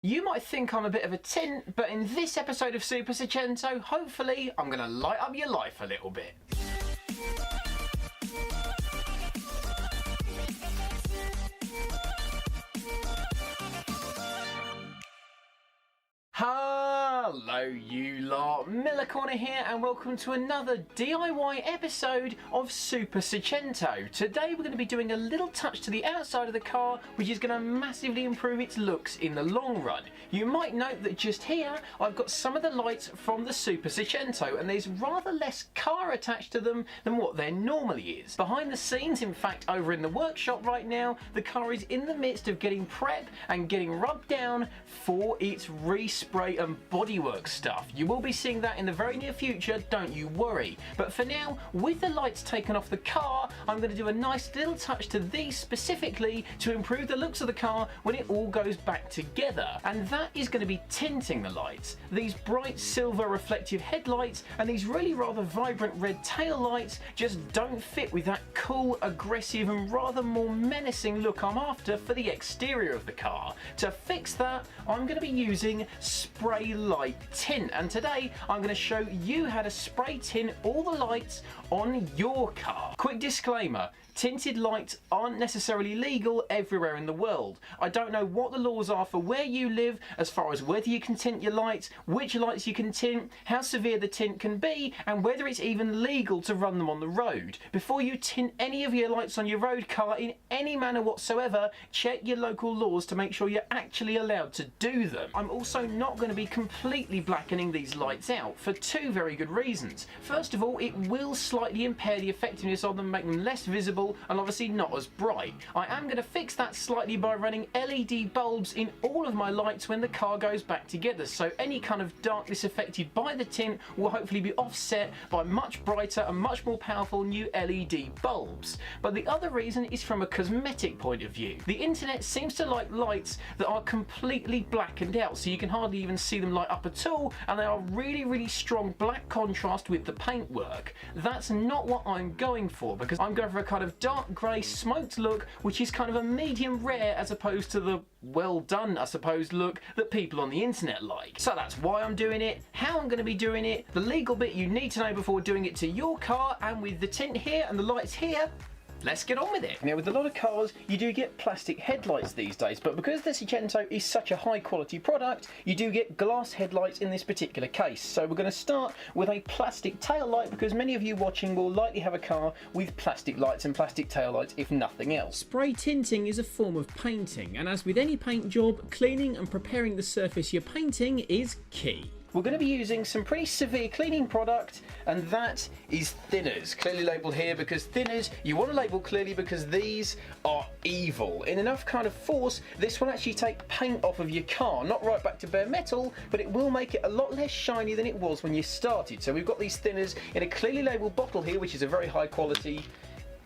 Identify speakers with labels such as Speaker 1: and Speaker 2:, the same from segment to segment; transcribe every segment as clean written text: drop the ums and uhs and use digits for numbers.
Speaker 1: You might think I'm a bit of a tint, but in this episode of Super Seicento, hopefully I'm going to light up your life a little bit. Hello you lot, Miller Corner here and welcome to another DIY episode of Super Seicento. Today we're going to be doing a little touch to the outside of the car which is going to massively improve its looks in the long run. You might note that just here I've got some of the lights from the Super Seicento and there's rather less car attached to them than what there normally is. Behind the scenes, in fact over in the workshop right now, the car is in the midst of getting prep and getting rubbed down for its respray and bodywork stuff. You will be seeing that in the very near future, don't you worry. But for now, with the lights taken off the car, I'm going to do a nice little touch to these specifically to improve the looks of the car when it all goes back together. And that is going to be tinting the lights. These bright silver reflective headlights and these really rather vibrant red tail lights just don't fit with that cool, aggressive and rather more menacing look I'm after for the exterior of the car. To fix that, I'm going to be using spray light tint, and today I'm going to show you how to spray tint all the lights on your car. Quick disclaimer, tinted lights aren't necessarily legal everywhere in the world. I don't know what the laws are for where you live as far as whether you can tint your lights, which lights you can tint, how severe the tint can be, and whether it's even legal to run them on the road. Before you tint any of your lights on your road car in any manner whatsoever, check your local laws to make sure you're actually allowed to do them. I'm also not going to be completely blackening these lights out for two very good reasons. First of all, it will slightly impair the effectiveness of them, make them less visible and obviously not as bright. I am going to fix that slightly by running LED bulbs in all of my lights when the car goes back together, so any kind of darkness affected by the tint will hopefully be offset by much brighter and much more powerful new LED bulbs. But the other reason is from a cosmetic point of view. The internet seems to like lights that are completely blackened out, so you can hardly even see them light up at all, and they are really strong black contrast with the paintwork. That's not what I'm going for, because I'm going for a kind of dark grey smoked look which is kind of a medium rare as opposed to the well done I suppose look that people on the internet like. So that's why I'm doing it, how I'm going to be doing it, the legal bit you need to know before doing it to your car, and with the tint here and the lights here, let's get on with it. Now with a lot of cars you do get plastic headlights these days, but because the Seicento is such a high quality product you do get glass headlights in this particular case. So we're going to start with a plastic tail light because many of you watching will likely have a car with plastic lights and plastic tail lights if nothing else.
Speaker 2: Spray tinting is a form of painting, and as with any paint job, cleaning and preparing the surface you're painting is key.
Speaker 1: We're going to be using some pretty severe cleaning product, and that is thinners. Clearly labelled here because thinners you want to label clearly because these are evil. In enough kind of force, this will actually take paint off of your car. Not right back to bare metal, but it will make it a lot less shiny than it was when you started. So we've got these thinners in a clearly labelled bottle here, which is a very high quality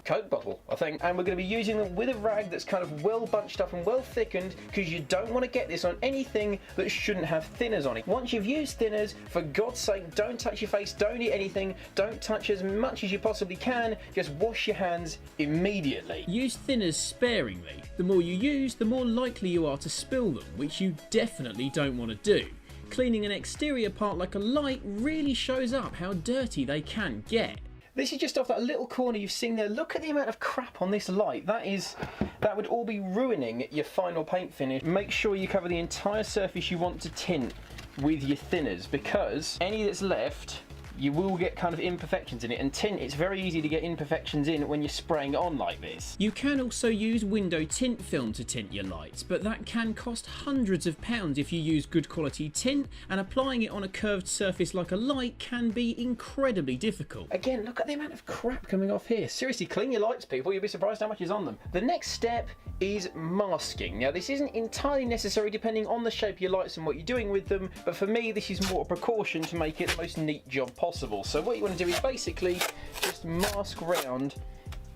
Speaker 1: Coke bottle, I think, and we're going to be using them with a rag that's kind of well bunched up and well thickened because you don't want to get this on anything that shouldn't have thinners on it. Once you've used thinners, for God's sake, don't touch your face, don't eat anything, don't touch as much as you possibly can, just wash your hands immediately.
Speaker 2: Use thinners sparingly. The more you use, the more likely you are to spill them, which you definitely don't want to do. Cleaning an exterior part like a light really shows up how dirty they can get.
Speaker 1: This is just off that little corner you've seen there. Look at the amount of crap on this light. That would all be ruining your final paint finish. Make sure you cover the entire surface you want to tint with your thinners, because any that's left you will get kind of imperfections in it, and tint, it's very easy to get imperfections in when you're spraying it on like this.
Speaker 2: You can also use window tint film to tint your lights, but that can cost hundreds of pounds if you use good quality tint, and applying it on a curved surface like a light can be incredibly difficult.
Speaker 1: Again, look at the amount of crap coming off here. Seriously, clean your lights, people, you'll be surprised how much is on them. The next step is masking. Now this isn't entirely necessary depending on the shape of your lights and what you're doing with them, but for me this is more a precaution to make it the most neat job possible. So what you want to do is basically just mask around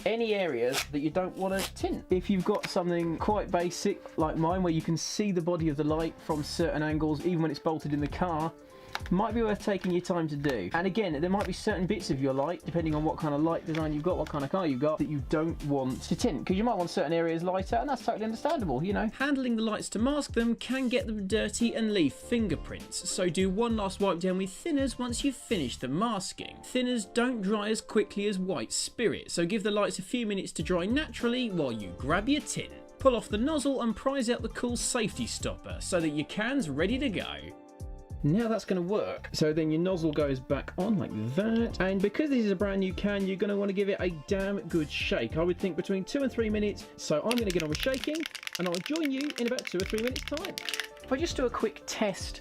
Speaker 1: any areas that you don't want to tint. If you've got something quite basic like mine where you can see the body of the light from certain angles even when it's bolted in the car, might be worth taking your time to do. And again, there might be certain bits of your light, depending on what kind of light design you've got, what kind of car you've got, that you don't want to tint, because you might want certain areas lighter, and that's totally understandable, you know.
Speaker 2: Handling the lights to mask them can get them dirty and leave fingerprints, so do one last wipe down with thinners once you've finished the masking. Thinners don't dry as quickly as white spirit, so give the lights a few minutes to dry naturally while you grab your tint. Pull off the nozzle and prise out the cool safety stopper so that your can's ready to go.
Speaker 1: Now that's going to work. So then your nozzle goes back on like that. And because this is a brand new can, you're going to want to give it a damn good shake. I would think between 2 and 3 minutes. So I'm going to get on with shaking, and I'll join you in about 2 or 3 minutes time. If I just do a quick test,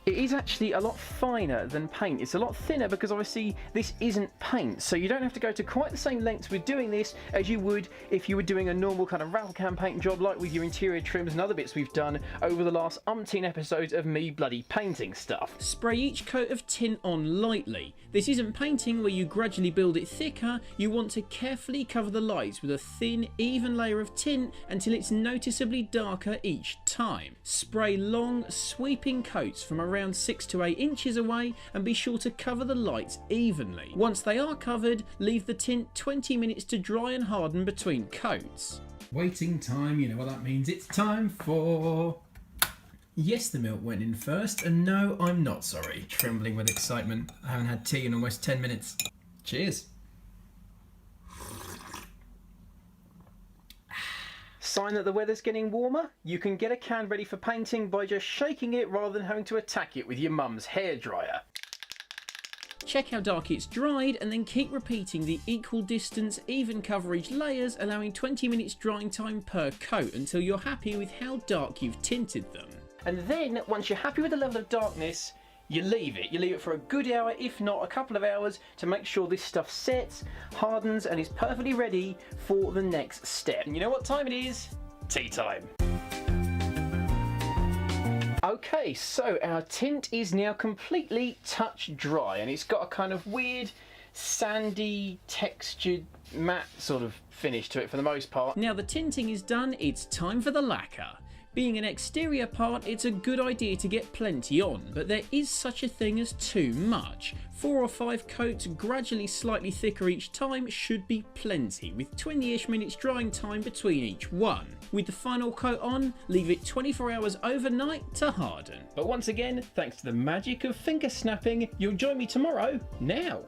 Speaker 1: it is actually a lot finer than paint. It's a lot thinner because obviously this isn't paint, so you don't have to go to quite the same lengths with doing this as you would if you were doing a normal kind of rattle can paint job, like with your interior trims and other bits we've done over the last umpteen episodes of me bloody painting stuff.
Speaker 2: Spray each coat of tint on lightly. This isn't painting where you gradually build it thicker. You want to carefully cover the lights with a thin, even layer of tint until it's noticeably darker each time. Spray long, sweeping coats from around 6 to 8 inches away, and be sure to cover the lights evenly. Once they are covered, leave the tint 20 minutes to dry and harden between coats.
Speaker 3: Waiting time, you know what that means. It's time for...
Speaker 2: Yes, the milk went in first, and no, I'm not sorry. Trembling with excitement. I haven't had tea in almost 10 minutes. Cheers.
Speaker 1: Sign that the weather's getting warmer? You can get a can ready for painting by just shaking it rather than having to attack it with your mum's hairdryer.
Speaker 2: Check how dark it's dried, and then keep repeating the equal distance, even coverage layers, allowing 20 minutes drying time per coat until you're happy with how dark you've tinted them.
Speaker 1: And then, once you're happy with the level of darkness, you leave it. You leave it for a good hour, if not a couple of hours, to make sure this stuff sets, hardens, and is perfectly ready for the next step. And you know what time it is? Tea time. Okay, so our tint is now completely touch dry, and it's got a kind of weird, sandy, textured, matte sort of finish to it for the most part.
Speaker 2: Now the tinting is done, it's time for the lacquer. Being an exterior part, it's a good idea to get plenty on, but there is such a thing as too much. 4 or 5 coats, gradually slightly thicker each time, should be plenty, with 20-ish minutes drying time between each one. With the final coat on, leave it 24 hours overnight to harden.
Speaker 1: But once again, thanks to the magic of finger snapping, you'll join me tomorrow, now.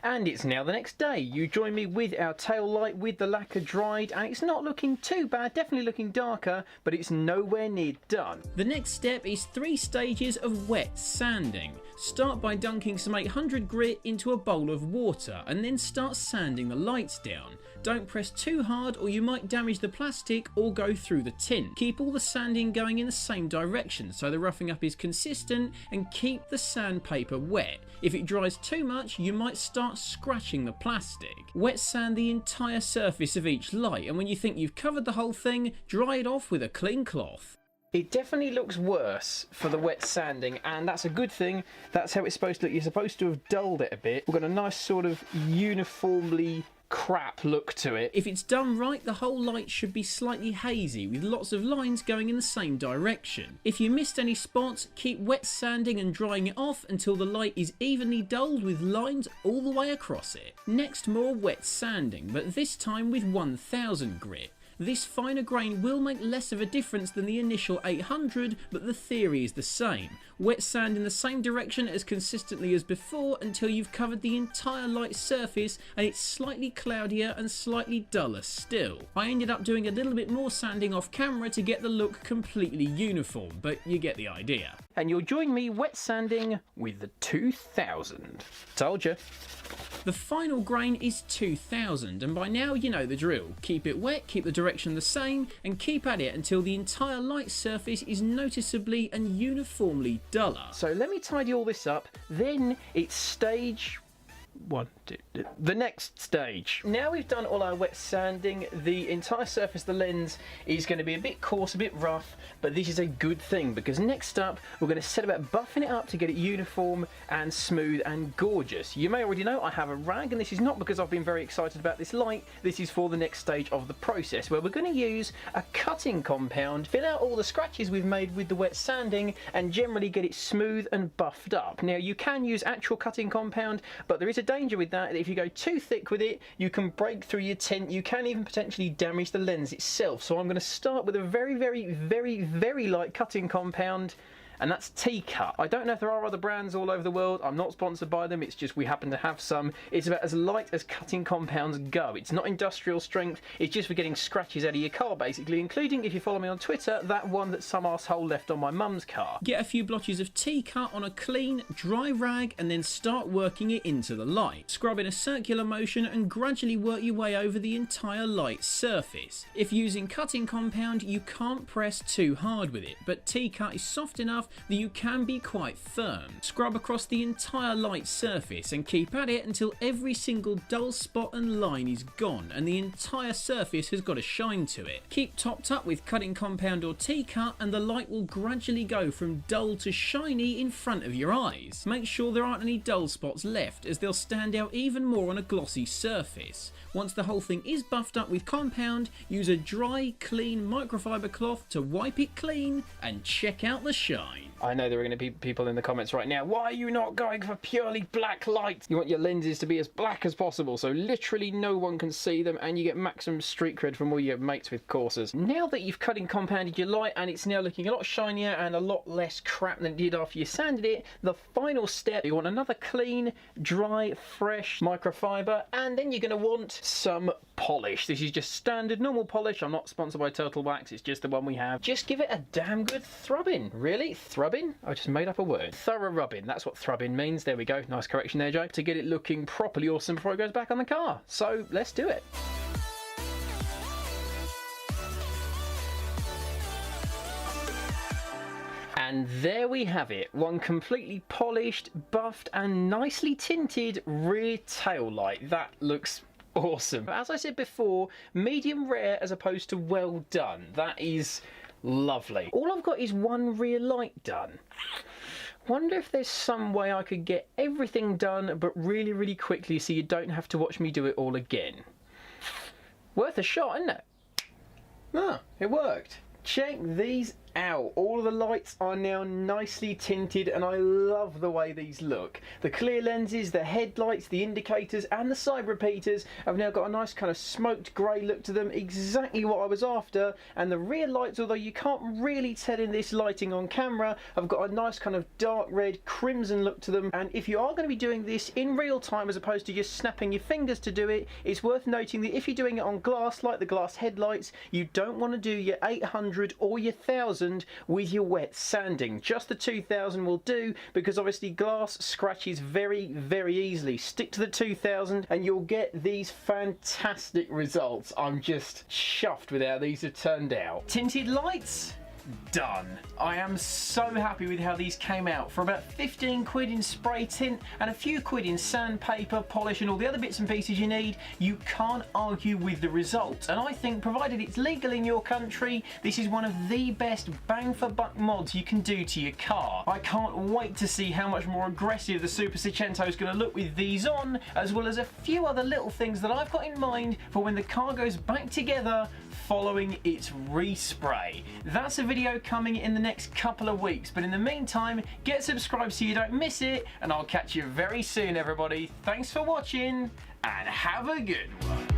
Speaker 1: And it's now the next day. You join me with our tail light with the lacquer dried, and it's not looking too bad, definitely looking darker, but it's nowhere near done.
Speaker 2: The next step is 3 stages of wet sanding. Start by dunking some 800 grit into a bowl of water, and then start sanding the lights down. Don't press too hard or you might damage the plastic or go through the tint. Keep all the sanding going in the same direction so the roughing up is consistent, and keep the sandpaper wet. If it dries too much, you might start scratching the plastic. Wet sand the entire surface of each light, and when you think you've covered the whole thing, dry it off with a clean cloth.
Speaker 1: It definitely looks worse for the wet sanding, and that's a good thing. That's how it's supposed to look. You're supposed to have dulled it a bit. We've got a nice sort of uniformly crap look to it.
Speaker 2: If it's done right, the whole light should be slightly hazy with lots of lines going in the same direction. If you missed any spots, keep wet sanding and drying it off until the light is evenly dulled with lines all the way across it. Next, more wet sanding, but this time with 1000 grit. This finer grain will make less of a difference than the initial 800, but the theory is the same. Wet sand in the same direction as consistently as before until you've covered the entire light surface and it's slightly cloudier and slightly duller still. I ended up doing a little bit more sanding off camera to get the look completely uniform, but you get the idea.
Speaker 1: And you'll join me wet sanding with the 2000. Told you.
Speaker 2: The final grain is 2000, and by now you know the drill. Keep it wet, keep the direction the same, and keep at it until the entire light surface is noticeably and uniformly duller.
Speaker 1: So let me tidy all this up, then it's stage The next stage. Now we've done all our wet sanding, the entire surface of the lens is going to be a bit coarse, a bit rough, but this is a good thing because next up we're going to set about buffing it up to get it uniform and smooth and gorgeous. You may already know I have a rag, and this is not because I've been very excited about this light. This is for the next stage of the process where we're going to use a cutting compound, fill out all the scratches we've made with the wet sanding, and generally get it smooth and buffed up. Now you can use actual cutting compound, but there is a danger with that. If you go too thick with it, you can break through your tint. You can even potentially damage the lens itself. So I'm going to start with a very light cutting compound, and that's T-Cut. I don't know if there are other brands all over the world. I'm not sponsored by them. It's just we happen to have some. It's about as light as cutting compounds go. It's not industrial strength. It's just for getting scratches out of your car, basically, including, if you follow me on Twitter, that one that some arsehole left on my mum's car.
Speaker 2: Get a few blotches of T-Cut on a clean, dry rag and then start working it into the light. Scrub in a circular motion and gradually work your way over the entire light surface. If using cutting compound, you can't press too hard with it, but T-Cut is soft enough that you can be quite firm. Scrub across the entire light surface and keep at it until every single dull spot and line is gone and the entire surface has got a shine to it. Keep topped up with cutting compound or T-Cut and the light will gradually go from dull to shiny in front of your eyes. Make sure there aren't any dull spots left, as they'll stand out even more on a glossy surface. Once the whole thing is buffed up with compound, use a dry, clean microfiber cloth to wipe it clean and check out the shine.
Speaker 1: I know there are going to be people in the comments right now, why are you not going for purely black light? You want your lenses to be as black as possible, so literally no one can see them, and you get maximum street cred from all your mates with coursers. Now that you've cutting compounded your light and it's now looking a lot shinier and a lot less crap than it did after you sanded it, the final step, you want another clean, dry, fresh microfiber, and then you're going to want some polish. This is just standard normal polish. I'm not sponsored by Turtle Wax, it's just the one we have. Just give it a damn good thrubbing. Really? Thrubbing? I just made up a word. Thorough rubbing, that's what thrubbing means. There we go, nice correction there, Joe. To get it looking properly awesome before it goes back on the car. So let's do it. And there we have it, one completely polished, buffed and nicely tinted rear tail light. That looks awesome. As I said before, medium rare as opposed to well done. That is lovely. All I've got is one rear light done. Wonder if there's some way I could get everything done but really quickly so you don't have to watch me do it all again. Worth a shot, isn't it? Ah, it worked. Check these out. All of the lights are now nicely tinted and I love the way these look. The clear lenses, the headlights, the indicators and the side repeaters have now got a nice kind of smoked grey look to them, exactly what I was after. And the rear lights, although you can't really tell in this lighting on camera, have got a nice kind of dark red crimson look to them. And if you are going to be doing this in real time as opposed to just snapping your fingers to do it, it's worth noting that if you're doing it on glass like the glass headlights, you don't want to do your 800 or your 1000 with your wet sanding. Just the 2000 will do, because obviously glass scratches very easily. Stick to the 2000 and you'll get these fantastic results. I'm just chuffed with how these have turned out. Tinted lights? Done. I am so happy with how these came out. For about 15 quid in spray tint and a few quid in sandpaper, polish and all the other bits and pieces you need, you can't argue with the results. And I think, provided it's legal in your country, this is one of the best bang for buck mods you can do to your car. I can't wait to see how much more aggressive the Super Seicento is going to look with these on, as well as a few other little things that I've got in mind for when the car goes back together following its respray. That's a video coming in the next couple of weeks, but in the meantime, get subscribed so you don't miss it, and I'll catch you very soon, everybody. Thanks for watching, and have a good one.